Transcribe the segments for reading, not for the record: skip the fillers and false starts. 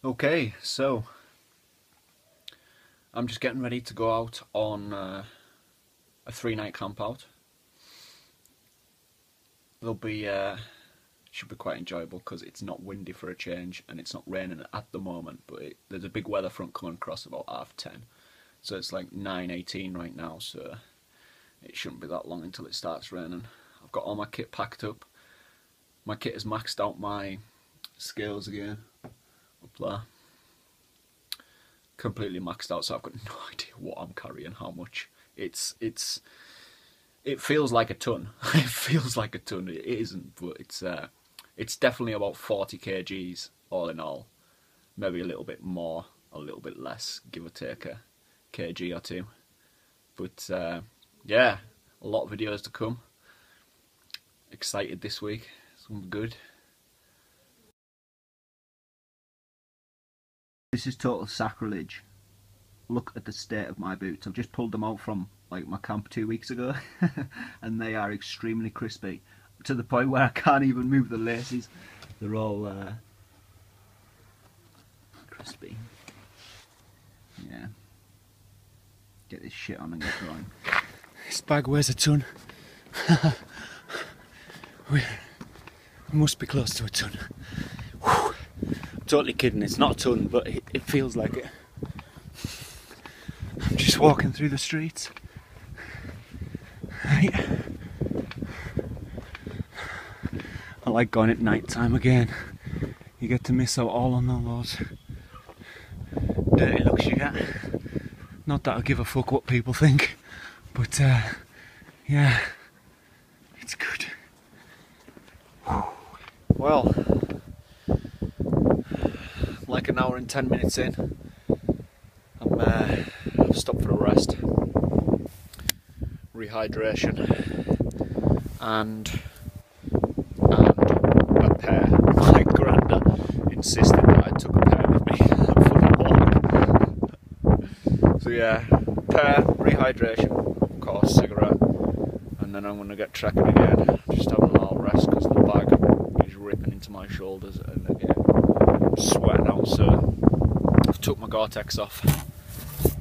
Okay, so I'm just getting ready to go out on a 3-night camp out. Should be quite enjoyable because it's not windy for a change and it's not raining at the moment, but there's a big weather front coming across about 10:30, so it's like 9:18 right now, so it shouldn't be that long until it starts raining. I've got all my kit packed up. My kit has maxed out my scales again up there. Completely maxed out, so I've got no idea what I'm carrying, how much. It feels like a ton. It feels like a ton. It isn't, but it's definitely about 40 kgs all in all. Maybe a little bit more, a little bit less, give or take a kg or two. But yeah, a lot of videos to come. Excited this week. It's gonna be good. This is total sacrilege. Look at the state of my boots. I've just pulled them out from like my camp 2 weeks ago and they are extremely crispy to the point where I can't even move the laces. They're all crispy. Yeah. Get this shit on and get going. This bag weighs a ton. We must be close to a ton. Whew. I'm totally kidding, it's not a ton, but it feels like it. I'm just walking through the streets. Right. I like going at night time again. You get to miss out all on all those dirty looks you get. Not that I give a fuck what people think, but yeah, it's good. Well, like an hour and 10 minutes in, I've stopped for a rest, rehydration, and a pair. My granda insisted that I took a pair with me for the walk. So yeah, pair, rehydration, of course, cigarette, and then I'm going to get trekking again. Just having a little rest because the bag is ripping into my shoulders and again I'm sweating out, so I've took my Gore-Tex off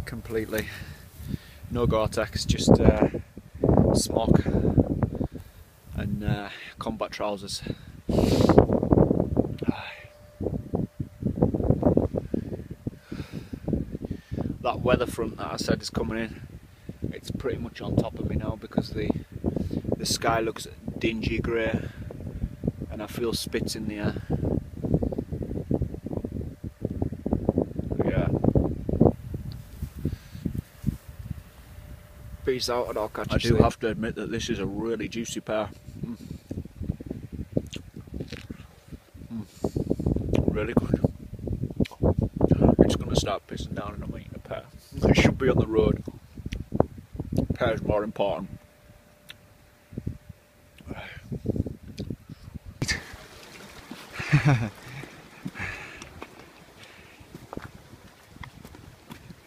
completely. No Gore-Tex, just smock and combat trousers. That weather front that I said is coming in, it's pretty much on top of me now because the sky looks dingy grey and I feel spits in the air. Yeah. Peace out and I'll catch you soon. I do have to admit that this is a really juicy pair. Really good. It's going to start pissing down and I'm eating a pear. It should be on the road. Pear's more important.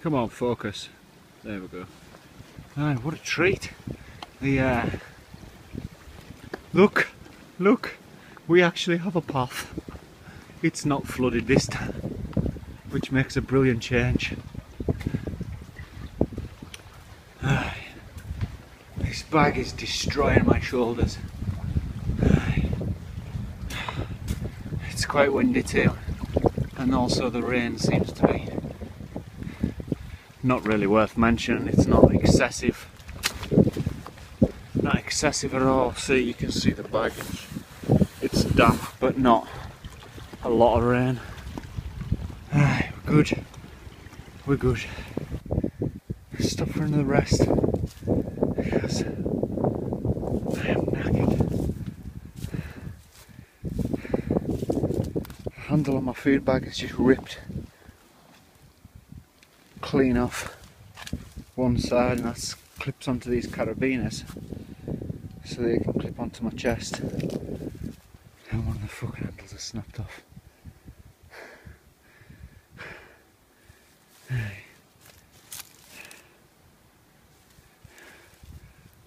Come on, focus. There we go. Man, what a treat. Look, we actually have a path. It's not flooded this time, which makes a brilliant change. This bag is destroying my shoulders. It's quite windy too, and also the rain seems to be not really worth mentioning. It's not excessive. Not excessive at all. See, you can see the bag. It's damp, but not a lot of rain. We're good. We're good. Stop for another rest because I am knackered. The handle on my food bag is just ripped clean off one side, and that clips onto these carabiners so they can clip onto my chest, and one of the fucking handles is snapped off.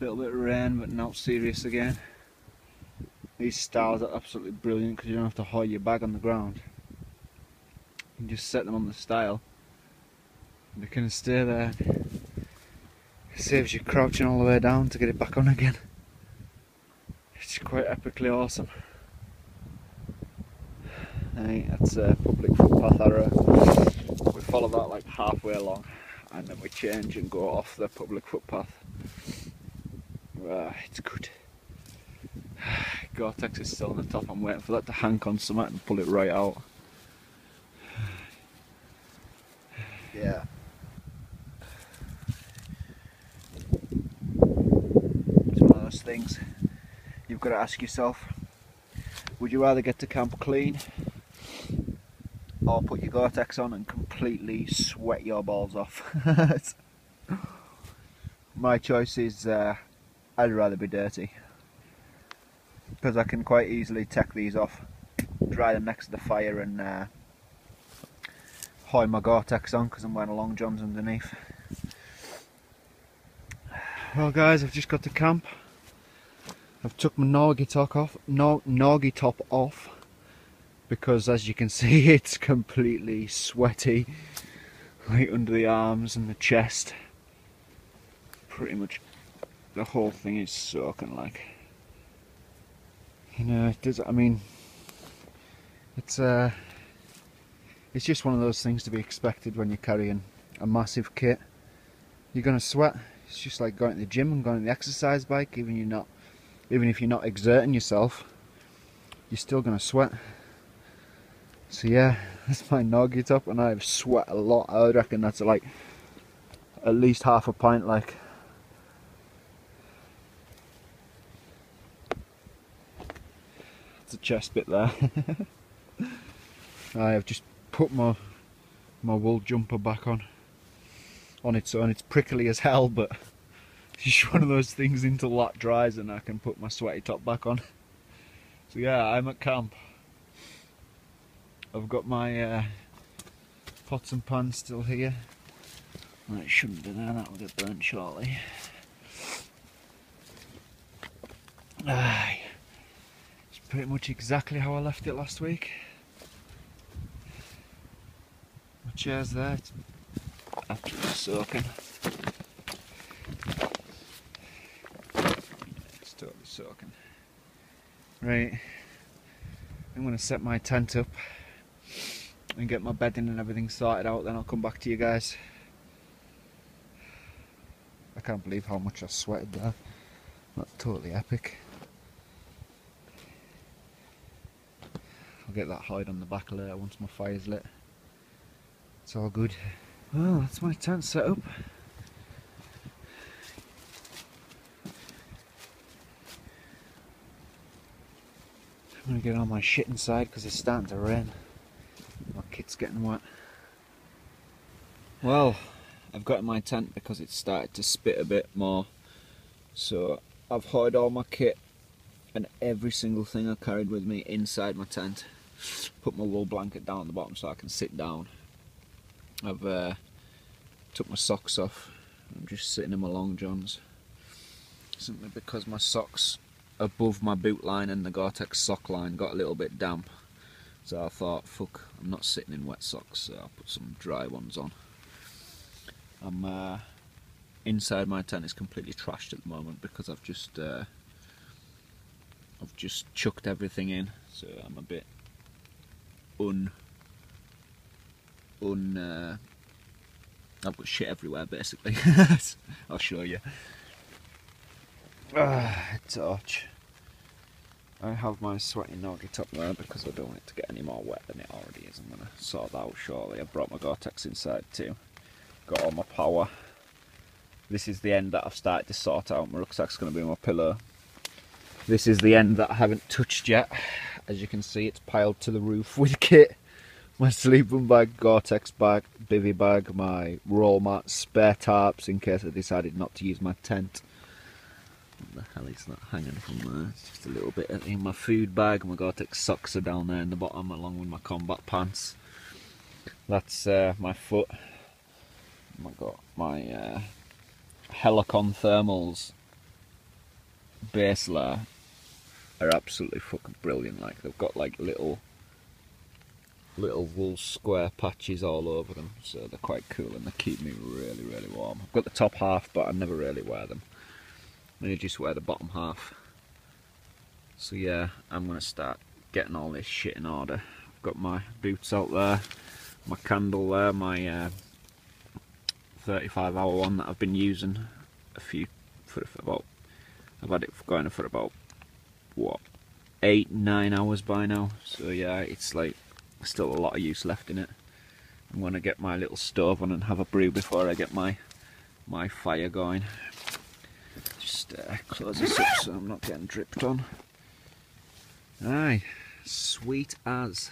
Little bit of rain, but not serious again. These stars are absolutely brilliant because you don't have to haul your bag on the ground. You just set them on the stile and they can stay there. It saves you crouching all the way down to get it back on again. It's quite epically awesome. Right, that's a public footpath arrow. We follow that like halfway along and then we change and go off the public footpath. It's good. Gore-Tex is still on the top. I'm waiting for that to hank on something and pull it right out. Yeah. It's one of those things you've got to ask yourself, would you rather get to camp clean or put your Gore-Tex on and completely sweat your balls off? My choice is I'd rather be dirty, because I can quite easily take these off, dry them next to the fire and hoy my Gore-Tex on because I'm wearing a long johns underneath. Well guys, I've just got to camp. I've took my Norgie top off because, as you can see, it's completely sweaty, like under the arms and the chest. Pretty much the whole thing is soaking, like, you know, it does. I mean, it's just one of those things to be expected when you're carrying a massive kit. You're gonna sweat. It's just like going to the gym and going on the exercise bike. Even if you're not exerting yourself, you're still gonna sweat. So yeah, that's my Norgie top, and I've sweat a lot. I would reckon that's like at least half a pint, like. It's a chest bit there. I have just put my wool jumper back on its own. It's prickly as hell, but it's just one of those things until that dries and I can put my sweaty top back on. So yeah, I'm at camp. I've got my pots and pans still here. Well, it shouldn't be there, that will get burnt shortly. Aye. It's pretty much exactly how I left it last week. My chair's there, it's absolutely soaking. It's totally soaking. Right, I'm going to set my tent up and get my bedding and everything sorted out, then I'll come back to you guys. I can't believe how much I sweated there. That's totally epic. I'll get that hide on the back later once my fire's lit. It's all good. Well, that's my tent set up. I'm gonna get all my shit inside because it's starting to rain. My kit's getting wet. Well, I've got in my tent because it's started to spit a bit more. So I've hid all my kit and every single thing I carried with me inside my tent. Put my wool blanket down at the bottom so I can sit down. I've took my socks off. I'm just sitting in my long johns. Simply because my socks above my boot line and the Gore-Tex sock line got a little bit damp. So I thought, fuck, I'm not sitting in wet socks, so I'll put some dry ones on. I'm inside my tent is completely trashed at the moment because I've just chucked everything in, so I'm a bit I've got shit everywhere basically. I'll show you. Torch. I have my sweaty Norgie top there because I don't want it to get any more wet than it already is. I'm going to sort that out shortly. I brought my Gore-Tex inside too. Got all my power. This is the end that I've started to sort out. My rucksack's going to be my pillow. This is the end that I haven't touched yet. As you can see, it's piled to the roof with kit. My sleeping bag, Gore-Tex bag, bivvy bag, my roll mat, spare tarps in case I decided not to use my tent. What the hell is that hanging from there? It's just a little bit in my food bag. My Gore-Tex socks are down there in the bottom along with my combat pants. That's my foot. I've got my Helicon thermals base layer. Are absolutely fucking brilliant. Like, they've got like little little wool square patches all over them, so they're quite cool and they keep me really, really warm. I've got the top half, but I never really wear them. I just wear the bottom half. So yeah, I'm gonna start getting all this shit in order. I've got my boots out there, my candle there, my 35-hour one that I've been using for about, I've had it going for about, what, 8-9 hours by now. So yeah, it's like still a lot of use left in it. I'm gonna get my little stove on and have a brew before I get my fire going. Just close this up so I'm not getting dripped on. Aye, sweet as.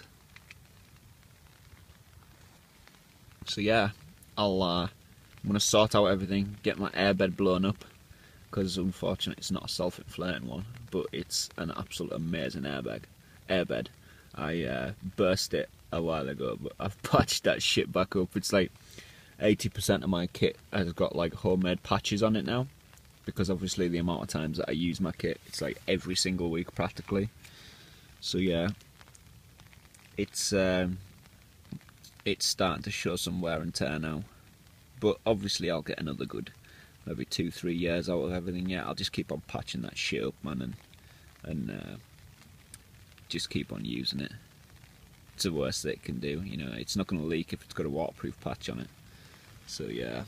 So yeah, I'm gonna sort out everything, get my airbed blown up, because unfortunately it's not a self-inflating one, but it's an absolute amazing airbed. I burst it a while ago, but I've patched that shit back up. It's like 80% of my kit has got like homemade patches on it now, because obviously the amount of times that I use my kit, it's like every single week practically. So yeah, it's starting to show some wear and tear now, but obviously I'll get another good maybe 2-3 years out of everything. Yeah, I'll just keep on patching that shit up, man, and just keep on using it. It's the worst that it can do, you know. It's not going to leak if it's got a waterproof patch on it. So yeah.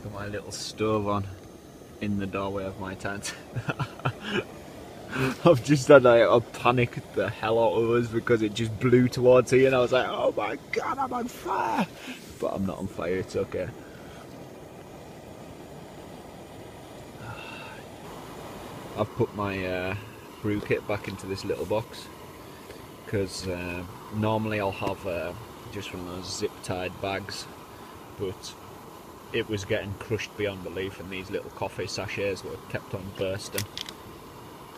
Got my little stove on in the doorway of my tent. I've just had a panic the hell out of us because it just blew towards here and I was like, oh my god, I'm on fire! But I'm not on fire, it's okay. I've put my brew kit back into this little box because normally I'll have just one of those zip-tied bags, but it was getting crushed beyond belief and these little coffee sachets were kept on bursting.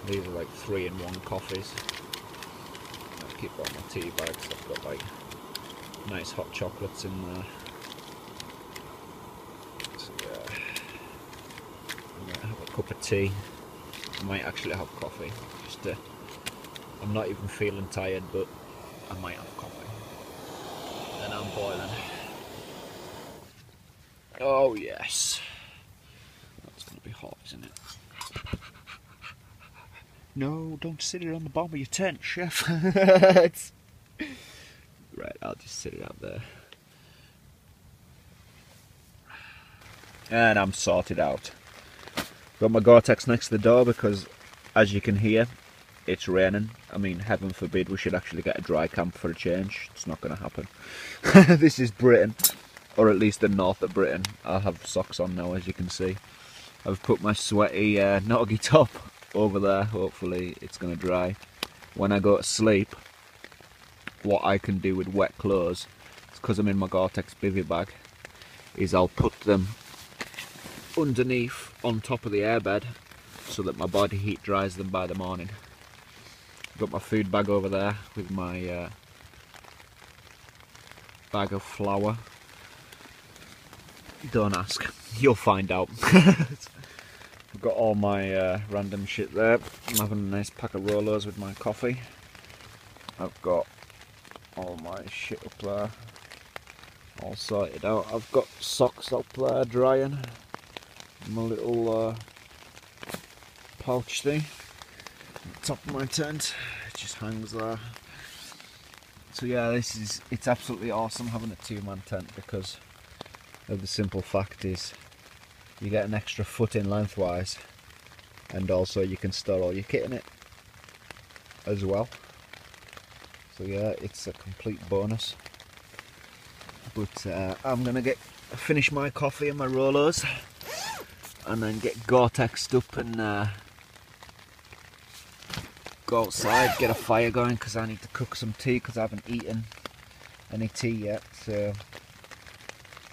These are like 3-in-1 coffees. I'll keep all my tea bags. I've got like nice hot chocolates in there. So yeah, I might have a cup of tea. I might actually have coffee. I'm not even feeling tired, but I might have coffee. And I'm boiling. Oh yes. That's gonna be hot, isn't it? No, don't sit it on the bottom of your tent, chef. Right, I'll just sit it out there. And I'm sorted out. Got my Gore-Tex next to the door because, as you can hear, it's raining. I mean, heaven forbid we should actually get a dry camp for a change. It's not going to happen. This is Britain, or at least the north of Britain. I'll have socks on now, as you can see. I've put my sweaty Noggy top over there. Hopefully it's going to dry. When I go to sleep, what I can do with wet clothes, because I'm in my Gore-Tex bivy bag, is I'll put them underneath on top of the airbed so that my body heat dries them by the morning. Got my food bag over there with my bag of flour. Don't ask, you'll find out. I've got all my random shit there. I'm having a nice pack of Rolos with my coffee. I've got all my shit up there all sorted out. I've got socks up there drying. My little pouch thing on top of my tent, it just hangs there. So yeah, it's absolutely awesome having a two-man tent because of the simple fact is you get an extra foot in lengthwise and also you can store all your kit in it as well. So yeah, it's a complete bonus. But I'm gonna finish my coffee and my Rolos and then get Gore-Texed up and go outside, get a fire going because I need to cook some tea because I haven't eaten any tea yet. So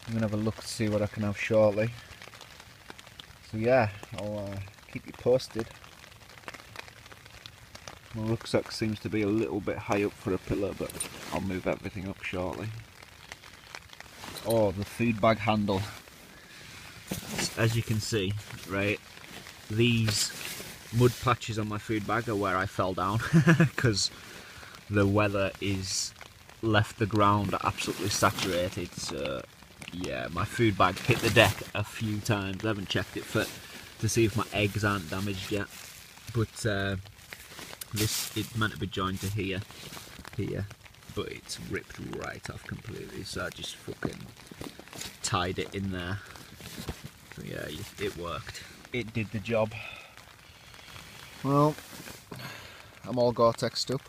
I'm gonna have a look to see what I can have shortly. So yeah, I'll keep you posted. My rucksack seems to be a little bit high up for a pillow, but I'll move everything up shortly. Oh, the food bag handle. As you can see, right, these mud patches on my food bag are where I fell down because the weather is left the ground absolutely saturated. So yeah, my food bag hit the deck a few times. I haven't checked it to see if my eggs aren't damaged yet, but it's meant to be joined to here, but it's ripped right off completely, so I just fucking tied it in there. So yeah, it worked. It did the job. Well, I'm all Gore-Texed up,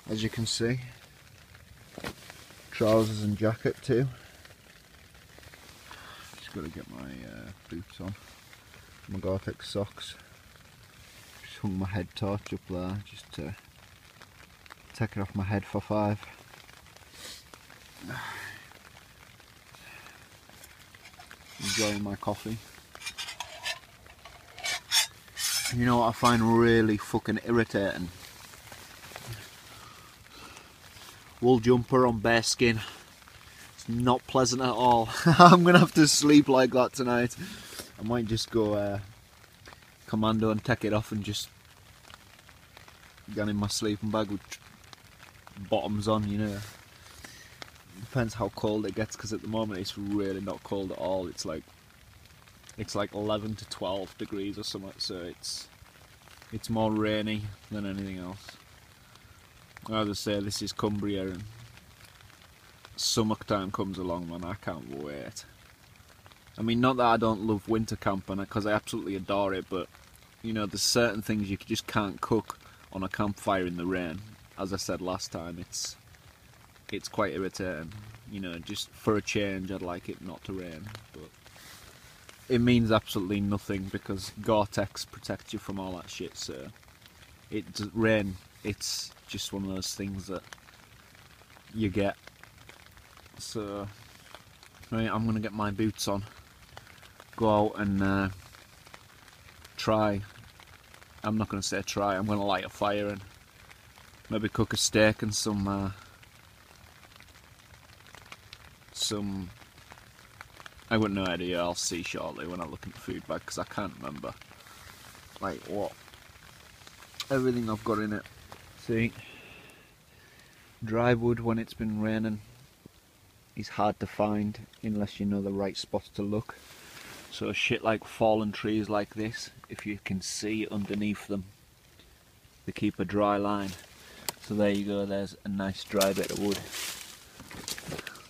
as you can see. Trousers and jacket too. Just got to get my boots on. My Gore-Tex socks. Just hung my head torch up there just to take it off my head for 5. Enjoying my coffee. You know what I find really fucking irritating? Wool jumper on bare skin. It's not pleasant at all. I'm gonna have to sleep like that tonight. I might just go commando and take it off and just get in my sleeping bag with bottoms on, you know. Depends how cold it gets, because at the moment it's really not cold at all. It's like 11 to 12 degrees or something, so it's more rainy than anything else. As I say, this is Cumbria and summertime comes along, man, I can't wait. I mean, not that I don't love winter camping, because I absolutely adore it, but you know, there's certain things you just can't cook on a campfire in the rain. As I said last time, it's quite irritating. You know, just for a change, I'd like it not to rain, but it means absolutely nothing because Gore-Tex protects you from all that shit. So rain, it's just one of those things that you get. So right, I'm gonna get my boots on, go out and try. I'm not gonna say try. I'm gonna light a fire and maybe cook a steak and some I wouldn't know idea. I'll see shortly when I look at the food bag, because I can't remember like what everything I've got in it. See, dry wood when it's been raining is hard to find unless you know the right spots to look. So shit like fallen trees like this, if you can see underneath them, they keep a dry line. So there you go, there's a nice dry bit of wood.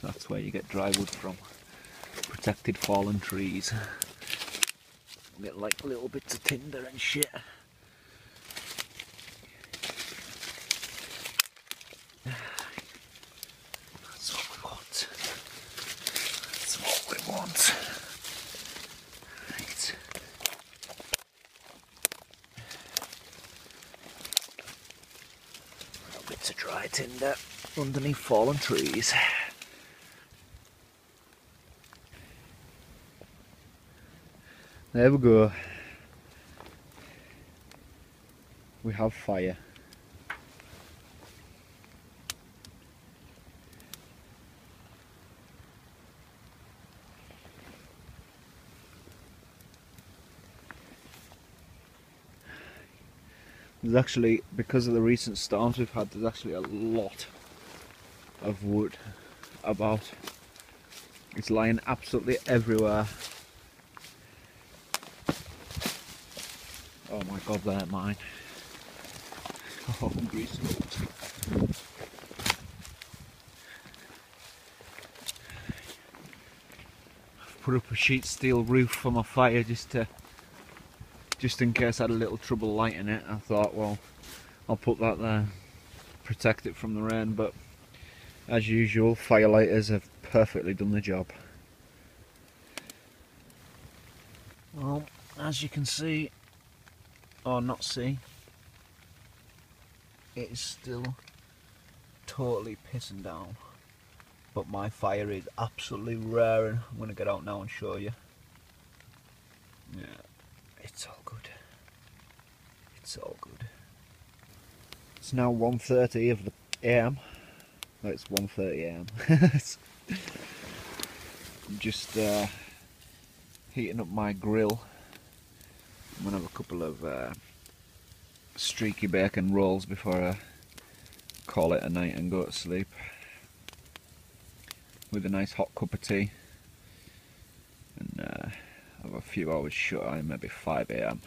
That's where you get dry wood from. Protected fallen trees. Get like little bits of tinder and shit. That's what we want. That's what we want. Right. Little bits of dry tinder underneath fallen trees. There we go. We have fire. There's actually, because of the recent storms we've had, there's actually a lot of wood about. It's lying absolutely everywhere. Oh my god, they're mine. Oh, grease. I've put up a sheet steel roof for my fire just in case I had a little trouble lighting it. I thought, well, I'll put that there, protect it from the rain, but as usual, firelighters have perfectly done the job. Well, as you can see, or not see, it's still totally pissing down, but my fire is absolutely raring. I'm going to get out now and show you. Yeah, it's all good. It's all good. It's now 1:30 of the AM. No, it's 1:30 AM. I'm just heating up my grill. I'm going to have a couple of streaky bacon rolls before I call it a night and go to sleep. With a nice hot cup of tea. And have a few hours shut eye, maybe 5 AM.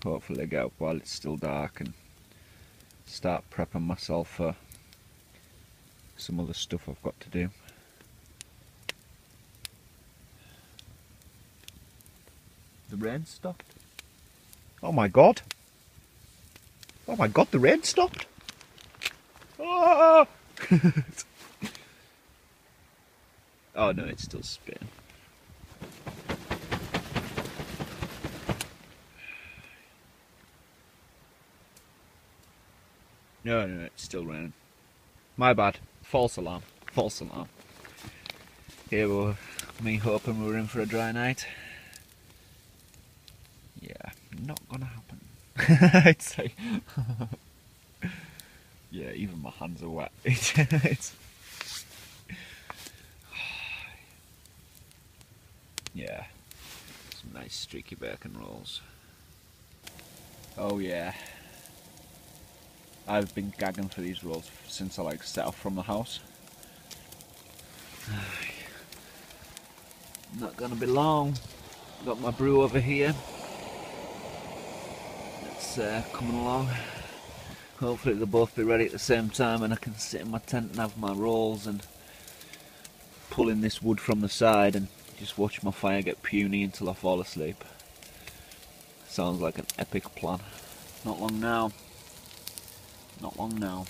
Hopefully get up while it's still dark and start prepping myself for some other stuff I've got to do. The rain stopped. Oh my god! Oh my god, the rain stopped! Oh, oh no, it's still spraying. No, it's still raining. My bad. False alarm. False alarm. Here we're me hoping we're in for a dry night. Yeah, not gonna happen. I'd say. Yeah, even my hands are wet. Yeah, some nice streaky bacon rolls. Oh yeah. I've been gagging for these rolls since I set off from the house. Not gonna be long. Got my brew over here. It's coming along. Hopefully they'll both be ready at the same time and I can sit in my tent and have my rolls and pull in this wood from the side and just watch my fire get puny until I fall asleep. Sounds like an epic plan. Not long now. Not long now.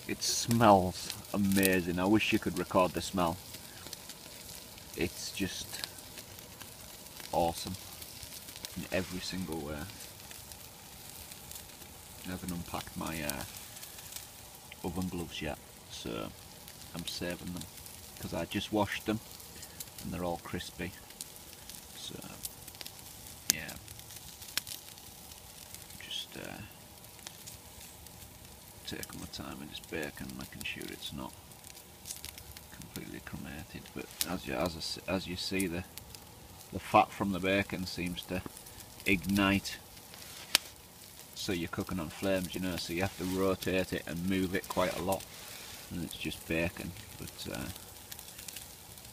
It smells amazing. I wish you could record the smell. It's just awesome in every single way. I haven't unpacked my oven gloves yet, so I'm saving them because I just washed them and they're all crispy. So yeah, just taking my time with this bacon, making sure it's not completely cremated. But as you see, the fat from the bacon seems to ignite. So you're cooking on flames, you know. So you have to rotate it and move it quite a lot, and it's just bacon. But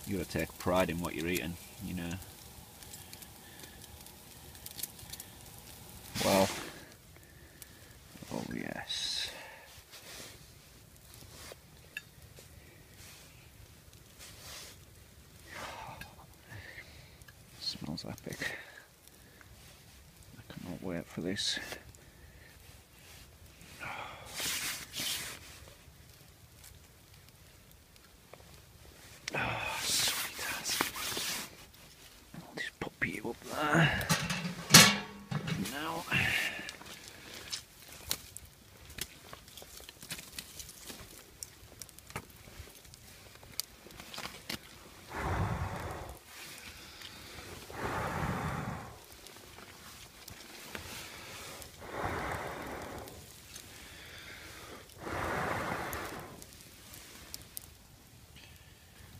you gotta take pride in what you're eating, you know. Well, oh yes. Smells epic. I cannot wait for this. Oh, sweet ass. I'll just pop you up there. Now.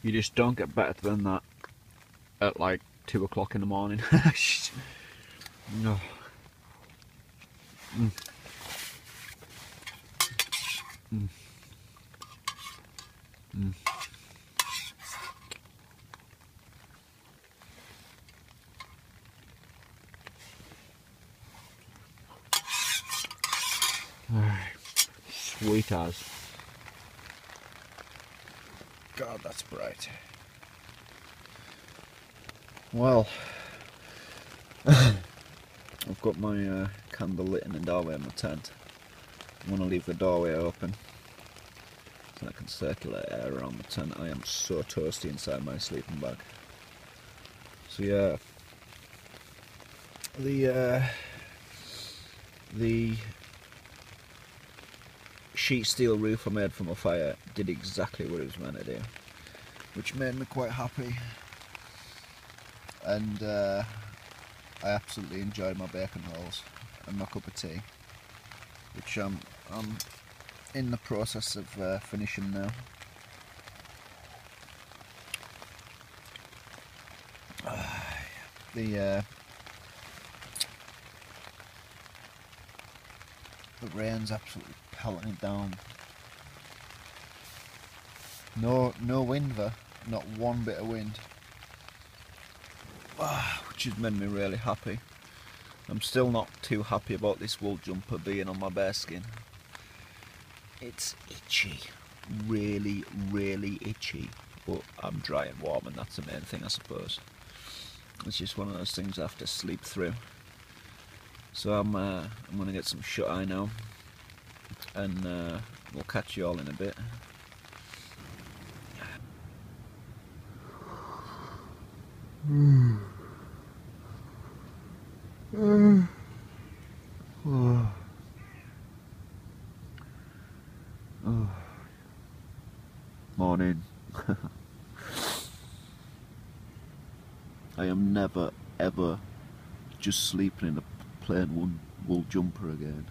You just don't get better than that at like 2 o'clock in the morning. No. Mm. Mm. Mm. Sweet as. God, that's bright. Well, I've got my candle lit in the doorway of my tent. I'm going to leave the doorway open so I can circulate air around the tent. I am so toasty inside my sleeping bag. So yeah, the sheet steel roof I made for my fire did exactly what it was meant to do, which made me quite happy. And I absolutely enjoyed my bacon rolls and my cup of tea, which I'm in the process of finishing now. The The rain's absolutely pelting it down. No wind there, not one bit of wind. Which has made me really happy. I'm still not too happy about this wool jumper being on my bare skin. It's itchy, really, really itchy. But I'm dry and warm, and that's the main thing, I suppose. It's just one of those things I have to sleep through. So I'm gonna get some shut eye now, and we'll catch you all in a bit. Morning. I am never ever just sleeping in a plain wool jumper again,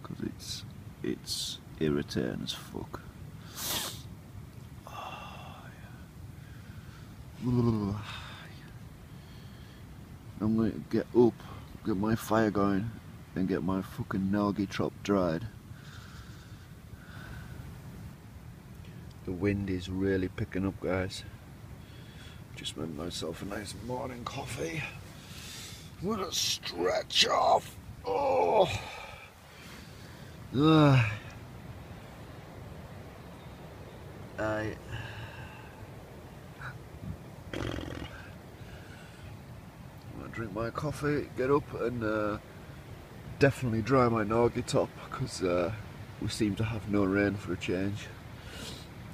because it's irritating as fuck. I'm going to get up, get my fire going, and get my fucking Nagi top dried. The wind is really picking up, guys. Just made myself a nice morning coffee. I'm gonna stretch off. Oh. I'm gonna drink my coffee, get up, and definitely dry my Nagi top, because we seem to have no rain for a change,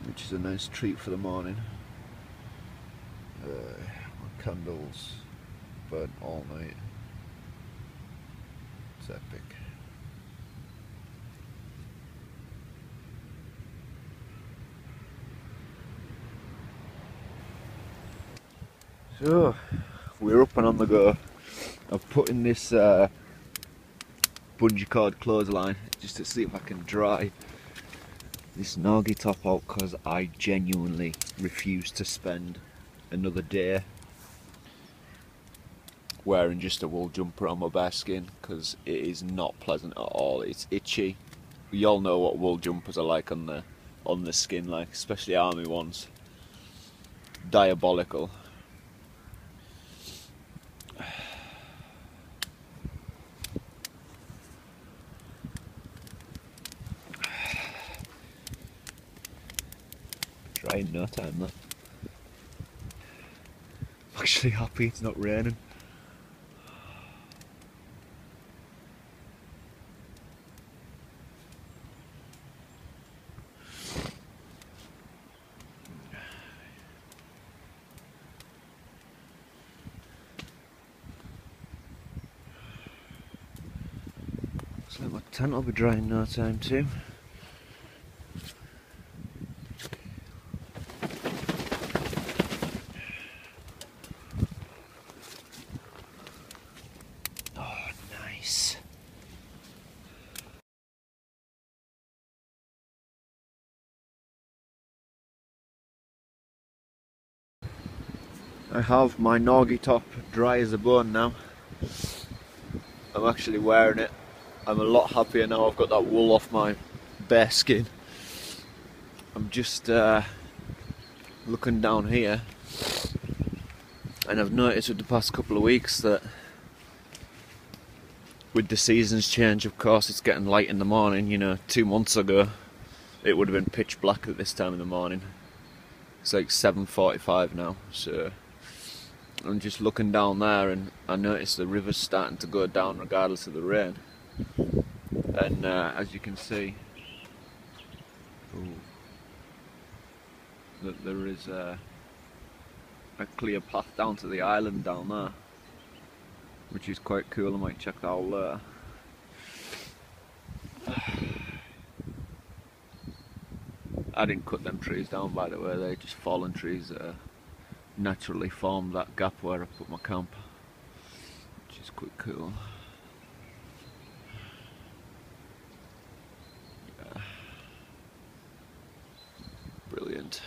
which is a nice treat for the morning. My candles burnt all night. It's epic. So, we're up and on the go. I've put in this bungee cord clothesline just to see if I can dry this Nagi top out, because I genuinely refuse to spend another day wearing just a wool jumper on my bare skin, because it is not pleasant at all. It's itchy. We all know what wool jumpers are like on the skin, like especially army ones. Diabolical. Dry in no time, though. I'm actually happy it's not raining. Looks like my tent will be dry in no time too. Oh, nice. I have my Nagi top dry as a bone now. I'm actually wearing it. I'm a lot happier now I've got that wool off my bare skin. I'm just looking down here, and I've noticed with the past couple of weeks that with the seasons change, of course, it's getting light in the morning. You know, 2 months ago it would have been pitch black at this time in the morning. It's like 7:45 now, so I'm just looking down there, and I notice the river's starting to go down regardless of the rain. And as you can see, that there is a clear path down to the island down there, which is quite cool. I might check that out later. I didn't cut them trees down, by the way. They're just fallen trees that naturally formed that gap where I put my camp, which is quite cool. Yeah. Brilliant.